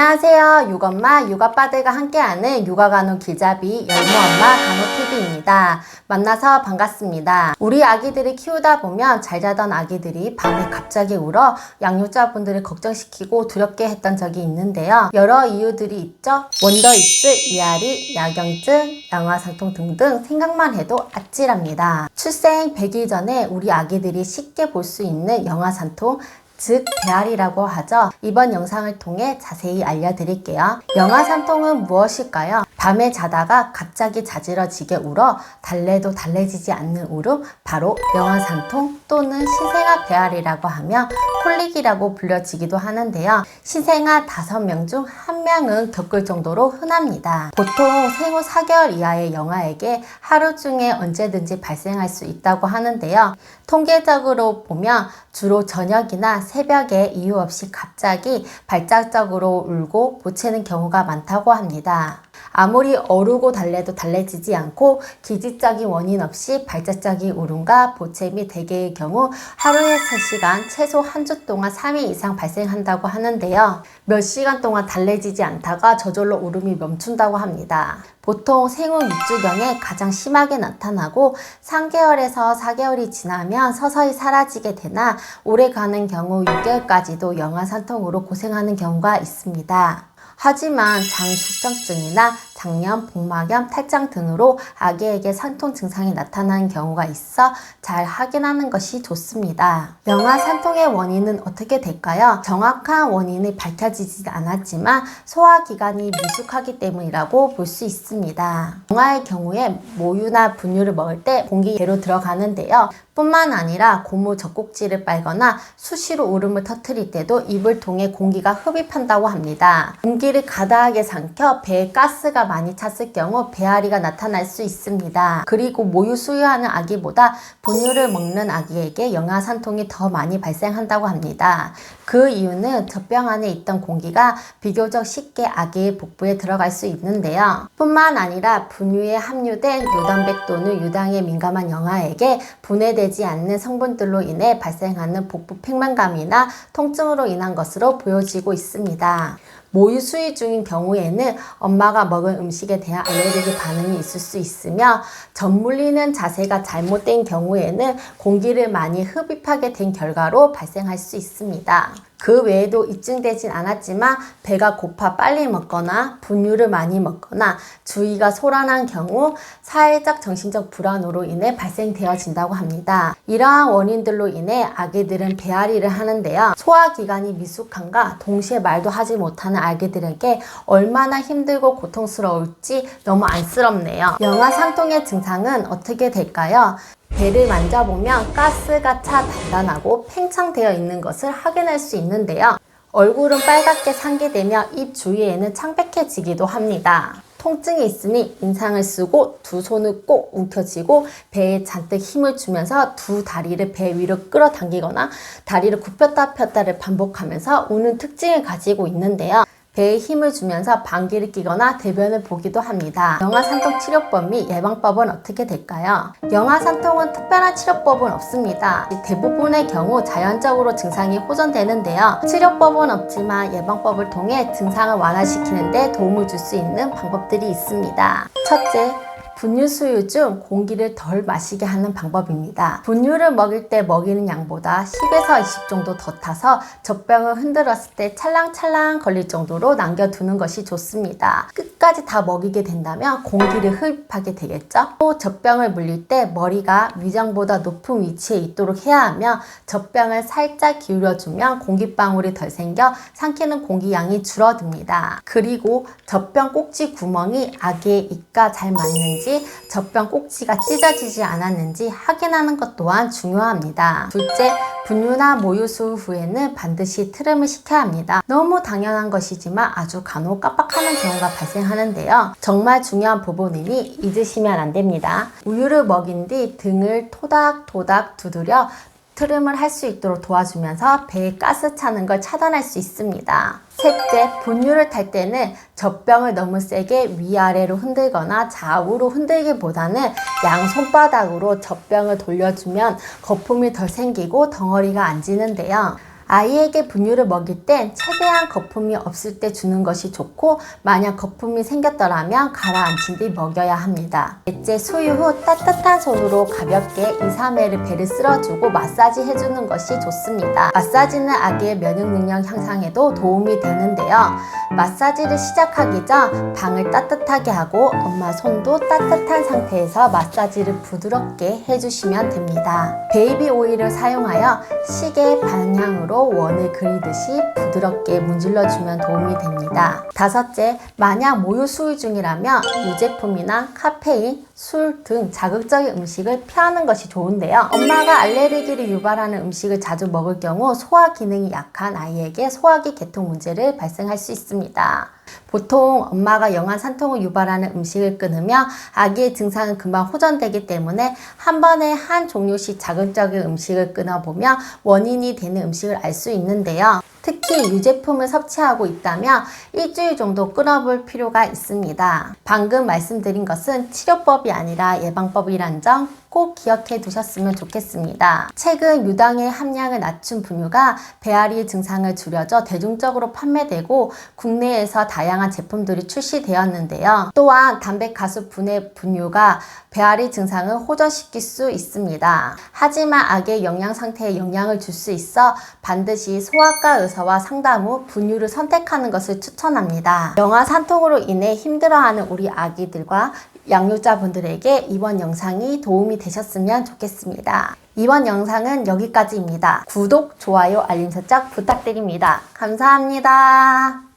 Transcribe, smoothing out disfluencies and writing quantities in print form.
안녕하세요. 육엄마, 육아빠들과 함께하는 육아간호 길잡이 열무엄마 간호TV입니다. 만나서 반갑습니다. 우리 아기들이 키우다 보면 잘 자던 아기들이 밤에 갑자기 울어 양육자분들을 걱정시키고 두렵게 했던 적이 있는데요. 여러 이유들이 있죠. 원더잇스, 이앓이, 야경증, 양화상통 등등 생각만 해도 아찔합니다. 출생 100일 전에 우리 아기들이 쉽게 볼 수 있는 양화상통, 즉 배앓이라고 하죠. 이번 영상을 통해 자세히 알려드릴게요. 양화산통은 무엇일까요? 밤에 자다가 갑자기 자지러지게 울어 달래도 달래지지 않는 울음, 바로 양화산통 또는 신생아 배앓이라고 하며 콜릭이라고 불려지기도 하는데요. 신생아 5명 중 1명은 겪을 정도로 흔합니다. 보통 생후 4개월 이하의 영아에게 하루 중에 언제든지 발생할 수 있다고 하는데요. 통계적으로 보면 주로 저녁이나 새벽에 이유 없이 갑자기 발작적으로 울고 보채는 경우가 많다고 합니다. 아무리 어르고 달래도 달래지지 않고 기지적인 원인 없이 발작적인 울음과 보채미 대개의 경우 하루에 3시간, 최소 한 주 동안 3일 이상 발생한다고 하는데요. 몇 시간 동안 달래지지 않다가 저절로 울음이 멈춘다고 합니다. 보통 생후 6주경에 가장 심하게 나타나고 3개월에서 4개월이 지나면 서서히 사라지게 되나 오래 가는 경우 6개월까지도 양화산통으로 고생하는 경우가 있습니다. 하지만 장축전증이나 장염, 복막염, 탈장 등으로 아기에게 산통 증상이 나타나는 경우가 있어 잘 확인하는 것이 좋습니다. 양화산통의 원인은 어떻게 될까요? 정확한 원인이 밝혀지지 않았지만 소화기관이 미숙하기 때문이라고 볼 수 있습니다. 영아의 경우에 모유나 분유를 먹을 때 공기 배로 들어가는데요. 뿐만 아니라 고무 젖꼭지를 빨거나 수시로 울음을 터뜨릴 때도 입을 통해 공기가 흡입한다고 합니다. 공기를 가다하게 삼켜 배에 가스가 많이 찼을 경우 배앓이가 나타날 수 있습니다. 그리고 모유 수유하는 아기보다 분유를 먹는 아기에게 양화산통이 더 많이 발생한다고 합니다. 그 이유는 젖병 안에 있던 공기가 비교적 쉽게 아기의 복부에 들어갈 수 있는데요. 뿐만 아니라 분유에 함유된 요단백 또는 유당에 민감한 영아에게 분해되지 않는 성분들로 인해 발생하는 복부 팽만감이나 통증으로 인한 것으로 보여지고 있습니다. 모유 수유 중인 경우에는 엄마가 먹은 음식에 대한 알레르기 반응이 있을 수 있으며 젖 물리는 자세가 잘못된 경우에는 공기를 많이 흡입하게 된 결과로 발생할 수 있습니다. 그 외에도 입증되진 않았지만 배가 고파 빨리 먹거나 분유를 많이 먹거나 주의가 소란한 경우 사회적 정신적 불안으로 인해 발생되어진다고 합니다. 이러한 원인들로 인해 아기들은 배앓이를 하는데요. 소화기관이 미숙함과 동시에 말도 하지 못하는 아기들에게 얼마나 힘들고 고통스러울지 너무 안쓰럽네요. 양화산통의 증상은 어떻게 될까요? 배를 만져보면 가스가 차 단단하고 팽창되어 있는 것을 확인할 수 있는데요. 얼굴은 빨갛게 상기되며 입 주위에는 창백해지기도 합니다. 통증이 있으니 인상을 쓰고 두 손을 꼭 움켜쥐고 배에 잔뜩 힘을 주면서 두 다리를 배 위로 끌어당기거나 다리를 굽혔다 폈다를 반복하면서 우는 특징을 가지고 있는데요. 배에 힘을 주면서 방귀를 뀌거나 대변을 보기도 합니다. 양화산통 치료법 및 예방법은 어떻게 될까요? 양화산통은 특별한 치료법은 없습니다. 대부분의 경우 자연적으로 증상이 호전되는데요. 치료법은 없지만 예방법을 통해 증상을 완화시키는 데 도움을 줄 수 있는 방법들이 있습니다. 첫째, 분유 수유 중 공기를 덜 마시게 하는 방법입니다. 분유를 먹일 때 먹이는 양보다 10에서 20 정도 더 타서 젖병을 흔들었을 때 찰랑찰랑 걸릴 정도로 남겨두는 것이 좋습니다. 끝까지 다 먹이게 된다면 공기를 흡입하게 되겠죠? 또 젖병을 물릴 때 머리가 위장보다 높은 위치에 있도록 해야 하며 젖병을 살짝 기울여주면 공기방울이 덜 생겨 삼키는 공기양이 줄어듭니다. 그리고 젖병 꼭지 구멍이 아기의 입과 잘 맞는지 젖병 꼭지가 찢어지지 않았는지 확인하는 것 또한 중요합니다. 둘째, 분유나 모유 수유 후에는 반드시 트림을 시켜야 합니다. 너무 당연한 것이지만 아주 간혹 깜빡하는 경우가 발생하는데요. 정말 중요한 부분이니 잊으시면 안 됩니다. 우유를 먹인 뒤 등을 토닥토닥 두드려 트림을 할 수 있도록 도와주면서 배에 가스 차는 걸 차단할 수 있습니다. 셋째, 분유를 탈 때는 젖병을 너무 세게 위아래로 흔들거나 좌우로 흔들기보다는 양 손바닥으로 젖병을 돌려주면 거품이 덜 생기고 덩어리가 안 지는데요. 아이에게 분유를 먹일 땐 최대한 거품이 없을 때 주는 것이 좋고, 만약 거품이 생겼더라면 가라앉힌 뒤 먹여야 합니다. 넷째, 수유 후 따뜻한 손으로 가볍게 2-3회를 배를 쓸어주고 마사지 해주는 것이 좋습니다. 마사지는 아기의 면역 능력 향상에도 도움이 되는데요. 마사지를 시작하기 전 방을 따뜻하게 하고 엄마 손도 따뜻한 상태에서 마사지를 부드럽게 해주시면 됩니다. 베이비 오일을 사용하여 시계 방향으로 원을 그리듯이 부드럽게 문질러주면 도움이 됩니다. 다섯째, 만약 모유 수유 중이라면 유제품이나 카페인, 술 등 자극적인 음식을 피하는 것이 좋은데요. 엄마가 알레르기를 유발하는 음식을 자주 먹을 경우 소화 기능이 약한 아이에게 소화기 계통 문제를 발생할 수 있습니다. 보통 엄마가 영양 산통을 유발하는 음식을 끊으면 아기의 증상은 금방 호전되기 때문에 한 번에 한 종류씩 자극적인 음식을 끊어보면 원인이 되는 음식을 알 수 있는데요. 특히 유제품을 섭취하고 있다면 일주일 정도 끊어볼 필요가 있습니다. 방금 말씀드린 것은 치료법이 아니라 예방법이란 점 꼭 기억해 두셨으면 좋겠습니다. 최근 유당의 함량을 낮춘 분유가 배앓이 증상을 줄여줘 대중적으로 판매되고 국내에서 다양한 제품들이 출시되었는데요. 또한 담백가수 분해 분유가 배앓이 증상을 호전시킬 수 있습니다. 하지만 아기의 영양 상태에 영향을 줄 수 있어 반드시 소아과 의사와 상담 후 분유를 선택하는 것을 추천합니다. 영아 산통으로 인해 힘들어하는 우리 아기들과 양육자분들에게 이번 영상이 도움이 되셨으면 좋겠습니다. 이번 영상은 여기까지입니다. 구독, 좋아요, 알림 설정 부탁드립니다. 감사합니다.